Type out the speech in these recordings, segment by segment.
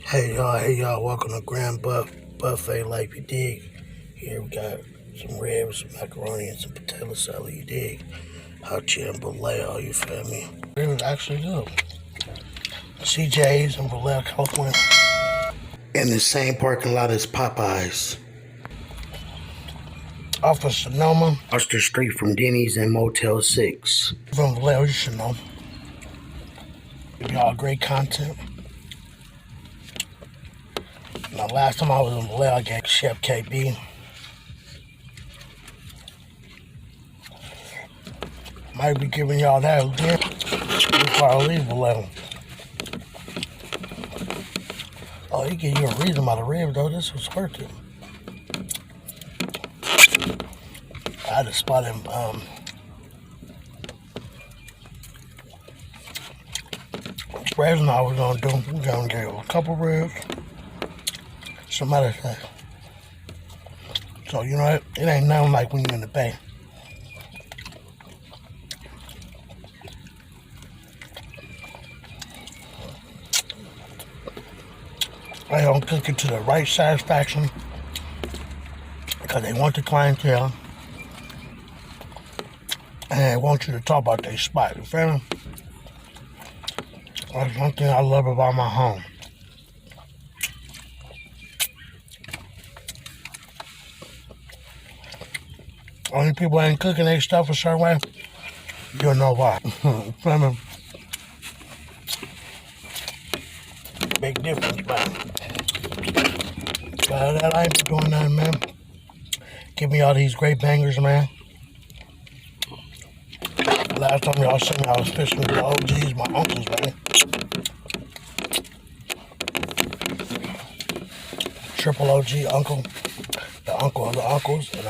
Hey y'all, welcome to Grand Buffet Life, you dig? Here we got some ribs, some macaroni, and some potato salad, you dig? Out here in Vallejo, you feel me? It was actually good. CJ's in Vallejo, California. In the same parking lot as Popeyes. Off of Sonoma, across the street from Denny's and Motel 6. From Vallejo, you should know. Give y'all great content. Now, last time I was in Vallejo, I got Chef KB. Might be giving y'all that again before I leave Vallejo. Oh, he gave you a reason about the ribs, though. This was worth it. I had to spot him. Ribs, and I was gonna do. We're gonna get a couple ribs. Some other thing. So, you know, it ain't nothing like when you're in the bay. I don't cook it to the right satisfaction because they want the clientele and they want you to talk about their spot. You feel me? That's one thing I love about my home. Only people ain't cooking their stuff a certain way, you'll know why. Feel me? Big difference, man. That I ain't doing nothing, man. Give me all these great bangers, man. Last time y'all seen me, I was fishing with the OGs, my uncles, man. Triple OG uncle, the uncle of the uncles, and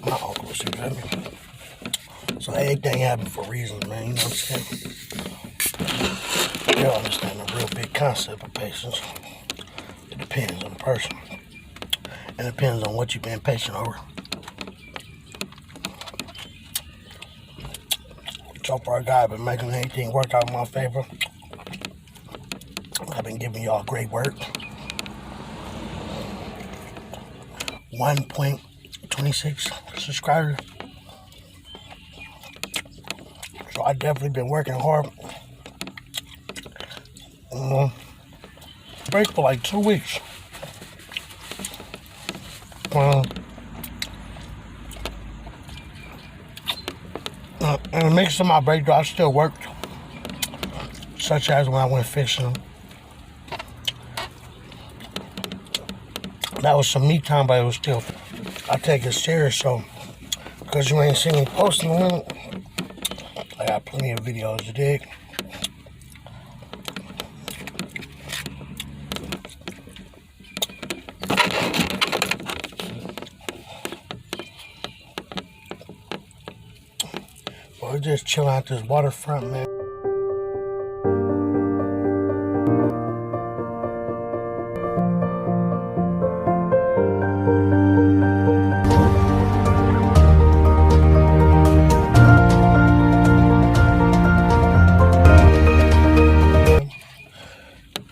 my uncles, you feel me? So everything happened for reasons, man, you know what I'm saying? You don't understand the real big concept of patience. It depends on the person. And it depends on what you've been patient over. So far, God, I've been making anything work out in my favor. I've been giving y'all great work. 1.26 subscribers. So I definitely been working hard. Break for like 2 weeks. In the midst of my break, I still worked, such as when I went fishing. That was some me time, but it was still, I take it serious, so, because you ain't seen me posting a minute, I got plenty of videos to dig. We're just chilling out this waterfront, man.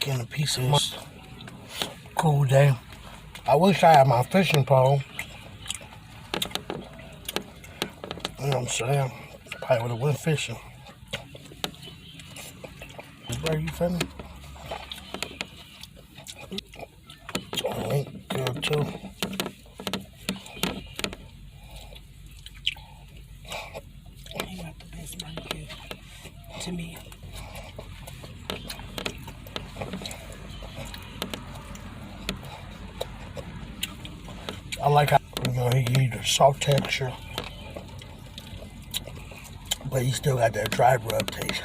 Getting a piece of this cool day. I wish I had my fishing pole. You know what I'm saying? Probably would have went fishing. Where you feel me? Oh, ain't good too. You got the best barbecue to me. I like how, you know, he gives you the soft texture, but he still got that dry rub taste.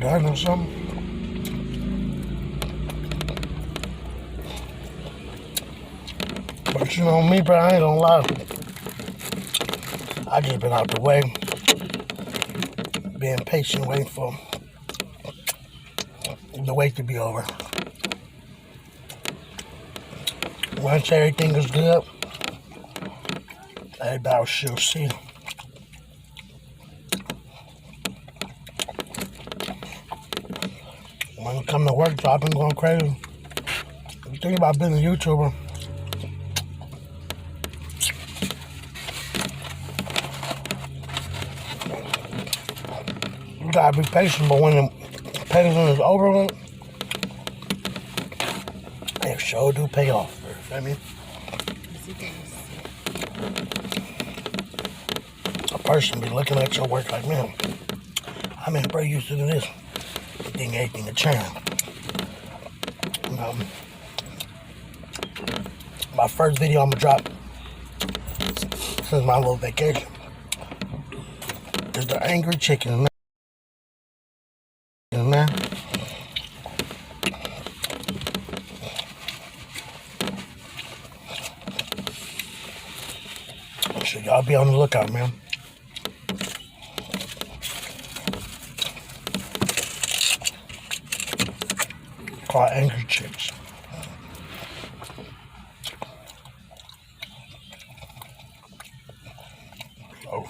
done or something. But you know me, bro, I ain't gonna lie. I just been out the way, being patient, waiting for the wait to be over. Once everything is good, everybody should see. When it comes to work, so I've been going crazy. The thing about being a YouTuber, you gotta be patient, but when the patience is over with, it sure do pay off. You feel me? A person be looking at your work like, man, I mean, bro, used to do this. You think everything will change. My first video I'm gonna drop since my little vacation is the angry chicken, man. So y'all be on the lookout, man. Called Angry Chicks. Oh.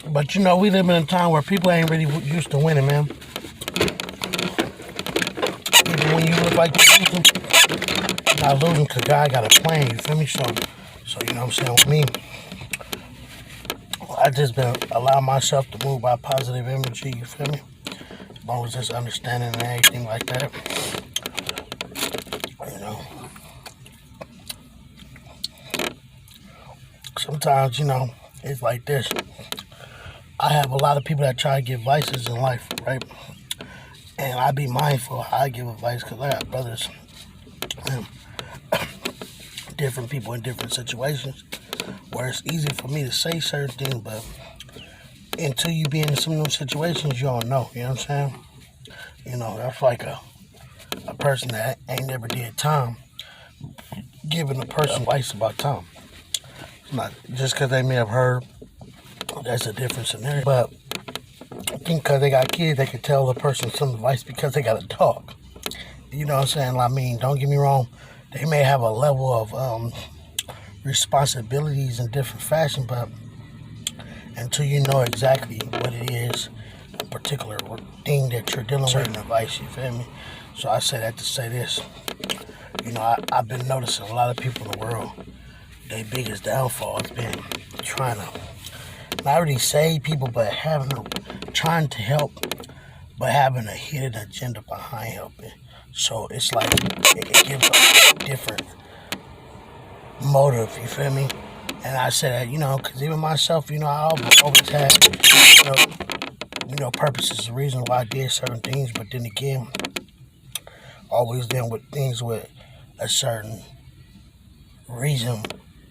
But you know, we live in a time where people ain't really used to winning, man. Even when you look like you're losing, you're not losing because God got a plan, you feel me? So you know what I'm saying, with me, I just been allowing myself to move by positive energy, you feel me? As long as just understanding and everything like that. You know. Sometimes, you know, it's like this. I have a lot of people that try to give advices in life, right? And I be mindful how I give advice because I got brothers and different people in different situations where it's easy for me to say certain things, but until you be in some of those situations, you don't know, you know what I'm saying? You know, that's like a person that ain't never did time, giving a person advice about time. It's not just because they may have heard. That's a different scenario. But I think because they got kids, they can tell the person some advice because they got a dog. You know what I'm saying? I mean, don't get me wrong. They may have a level of responsibilities in different fashion, but until you know exactly what it is, a particular thing that you're dealing with, advice, you feel me? So I say that to say this. You know, I've been noticing a lot of people in the world, their biggest downfall has been trying to not really save people, but trying to help, but having a hidden agenda behind helping. So it's like it gives a different motive, you feel me? And I say that, you know, because even myself, you know, I always had, you know, purposes, the reason why I did certain things, but then again, always dealing with things with a certain reason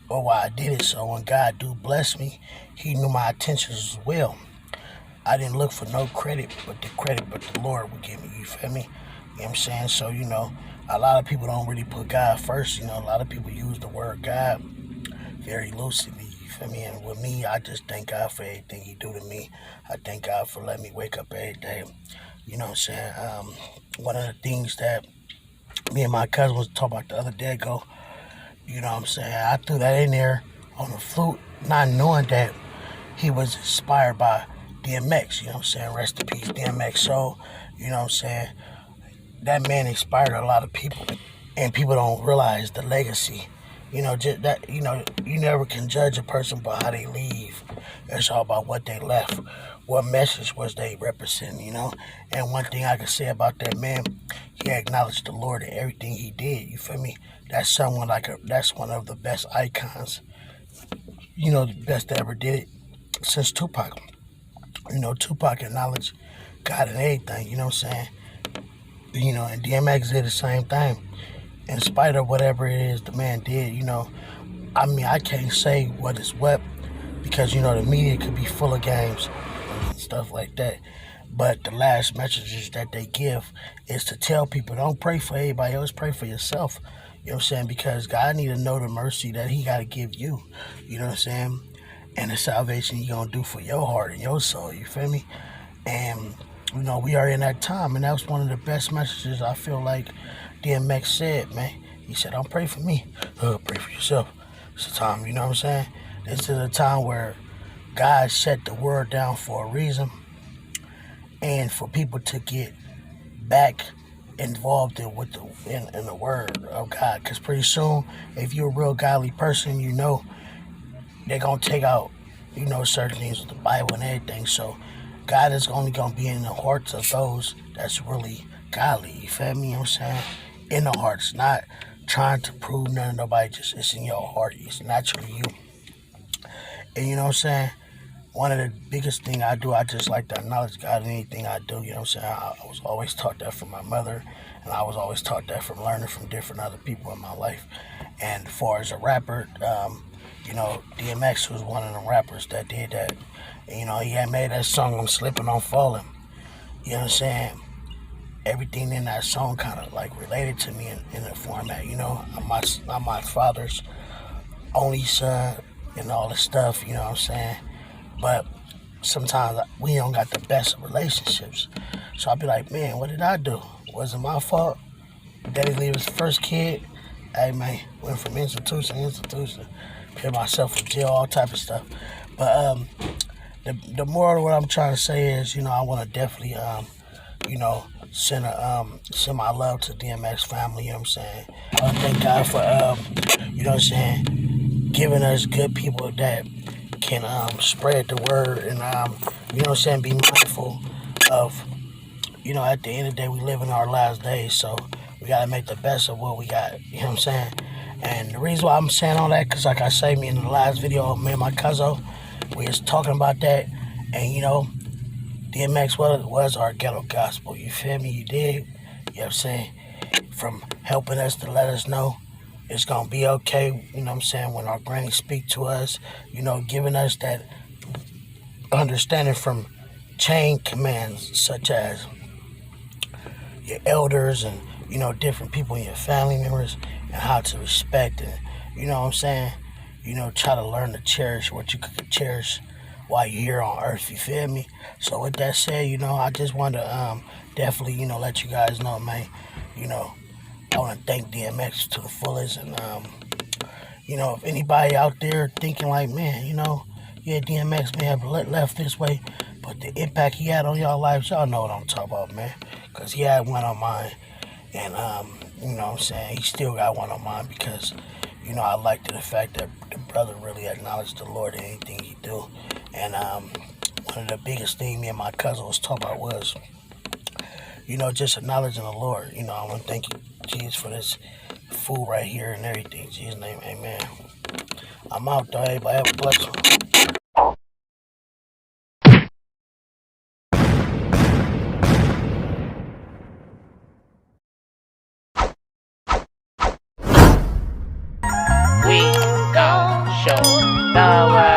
or why I did it. So when God do bless me, he knew my intentions as well. I didn't look for no credit, but the Lord would give me, you feel me? You know what I'm saying? So, you know, a lot of people don't really put God first. You know, a lot of people use the word God very loosely, you feel me? And with me, I just thank God for everything he do to me. I thank God for letting me wake up every day. You know what I'm saying? One of the things that me and my cousin was talking about the other day ago, you know what I'm saying? I threw that in there on the flute, not knowing that he was inspired by DMX, you know what I'm saying? Rest in peace, DMX. So, you know what I'm saying? that man inspired a lot of people, and people don't realize the legacy. Just that, you never can judge a person by how they leave. It's all about what they left, what message was they representing, And one thing I can say about that man, he acknowledged the Lord in everything he did. You feel me? That's that's one of the best icons, the best that ever did it since Tupac. Tupac acknowledged God in everything. You know what I'm saying? And DMX did the same thing. In spite of whatever it is the man did, I can't say what is what because, the media could be full of games and stuff like that. But the last messages that they give is to tell people, don't pray for everybody else, pray for yourself. You know what I'm saying? Because God need to know the mercy that he got to give you. You know what I'm saying? And the salvation he going to do for your heart and your soul. You feel me? And, we are in that time. And that was one of the best messages I feel like DMX said, man. He said, don't pray for me. Pray for yourself. It's a time, you know what I'm saying? This is a time where God shut the word down for a reason. And for people to get back involved in the word of God. Because pretty soon, if you're a real godly person, they're going to take out, certain things with the Bible and everything. So God is only going to be in the hearts of those that's really godly. You feel me? You know what I'm saying? In the hearts, not trying to prove nothing to nobody. Just it's in your heart. It's naturally you. And you know what I'm saying? One of the biggest things I do, I just like to acknowledge God in anything I do. You know what I'm saying? I was always taught that from my mother, and I was always taught that from learning from different other people in my life. And as far as a rapper, DMX was one of the rappers that did that. And, he had made that song, I'm Slipping, I'm Falling. You know what I'm saying? Everything in that song kind of like related to me in the format, I'm my father's only son and all this stuff, you know what I'm saying? But sometimes we don't got the best of relationships. So I'll be like, man, what did I do? Was it my fault? Daddy leave his first kid? Hey, man, went from institution to institution. Put myself in jail, all type of stuff. But the moral of what I'm trying to say is, I want to definitely, send my love to DMX family, you know what I'm saying? I thank God for, giving us good people that can spread the word and, be mindful of, at the end of the day, we live in our last days, so we got to make the best of what we got, you know what I'm saying? And the reason why I'm saying all that, because like I say, me in the last video, me and my cousin, we was talking about that, and, DMX was our ghetto gospel, you feel me? You dig? You know what I'm saying? From helping us to let us know it's going to be okay, you know what I'm saying, when our granny speak to us, giving us that understanding from chain commands such as your elders and, different people in your family members and how to respect and, you know what I'm saying, try to learn to cherish what you could cherish while you're here on earth, you feel me? So with that said, I just want to definitely, let you guys know, man, I want to thank DMX to the fullest, and if anybody out there thinking like, man, DMX may have left this way, but the impact he had on y'all lives, y'all know what I'm talking about, man, because he had one on mine, and you know what I'm saying, he still got one on mine, because I liked the fact that the brother really acknowledged the Lord in anything he do, and one of the biggest things me and my cousin was talking about was, just acknowledging the Lord. I want to thank you, Jesus, for this food right here and everything. In Jesus' name, amen. I'm out, though. Everybody have a blessed one. We gon' show the world.